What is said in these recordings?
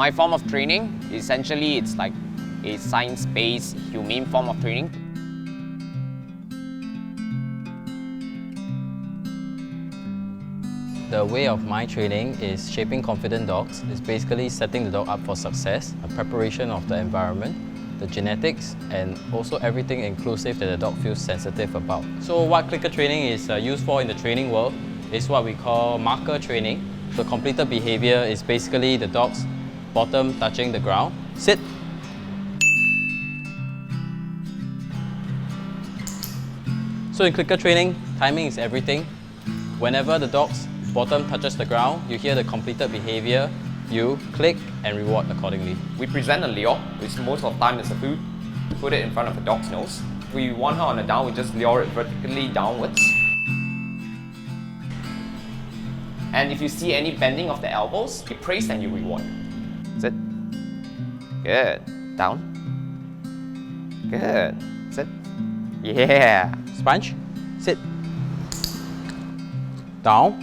My form of training, essentially, it's like a science-based, humane form of training. The way of my training is shaping confident dogs. It's basically setting the dog up for success, a preparation of the environment, the genetics, and also everything inclusive that the dog feels sensitive about. So what clicker training is used for in the training world is what we call marker training. The completed behavior is basically the dog's bottom touching the ground. Sit. So in clicker training, timing is everything. Whenever the dog's bottom touches the ground, you hear the completed behavior, you click and reward accordingly. We present a lure, which most of the time is a food. We put it in front of the dog's nose. If we want her on the down, we just lure it vertically downwards. And if you see any bending of the elbows, you praise and you reward. Sit. Good. Down. Good. Sit. Yeah. Sponge. Sit. Down.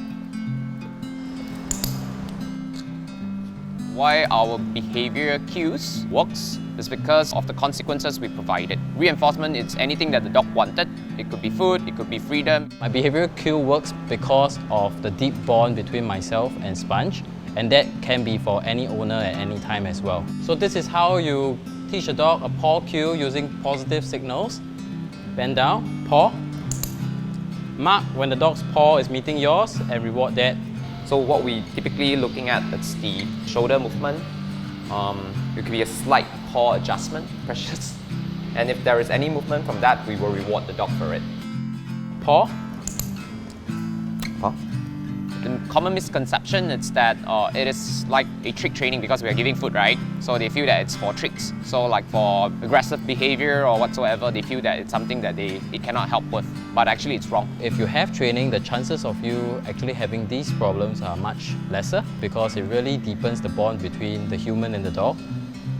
Why our behavior cues works is because of the consequences we provided. Reinforcement is anything that the dog wanted. It could be food, it could be freedom. My behavioral cue works because of the deep bond between myself and Sponge, and that can be for any owner at any time as well. So this is how you teach a dog a paw cue using positive signals. Bend down, paw. Mark when the dog's paw is meeting yours and reward that. So what we typically looking at is the shoulder movement. It could be a slight paw adjustment, precious. And if there is any movement from that, we will reward the dog for it. Paw. Paw. The common misconception is that it is like a trick training because we are giving food, right? So they feel that it's for tricks. So like for aggressive behavior or whatsoever, they feel that it's something that they cannot help with. But actually it's wrong. If you have training, the chances of you actually having these problems are much lesser because it really deepens the bond between the human and the dog.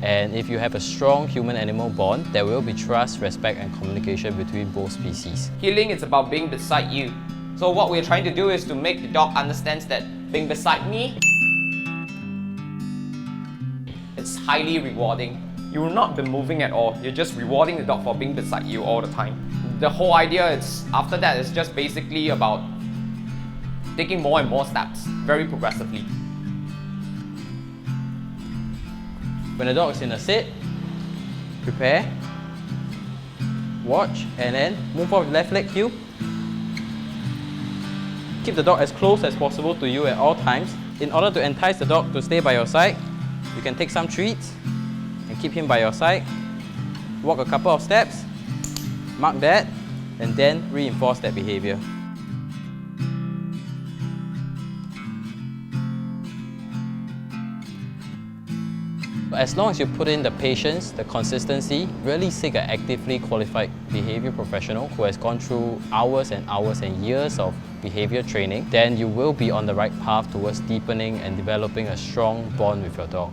And if you have a strong human-animal bond, there will be trust, respect and communication between both species. Healing is about being beside you. So what we're trying to do is to make the dog understand that being beside me, it's highly rewarding. You will not be moving at all. You're just rewarding the dog for being beside you all the time. The whole idea is, after that, is just basically about taking more and more steps, very progressively. When the dog is in a sit, prepare, watch, and then move forward with left leg cue. Keep the dog as close as possible to you at all times. In order to entice the dog to stay by your side, you can take some treats and keep him by your side. Walk a couple of steps, mark that, and then reinforce that behavior. As long as you put in the patience, the consistency, really seek an actively qualified behavior professional who has gone through hours and hours and years of behavior training, then you will be on the right path towards deepening and developing a strong bond with your dog.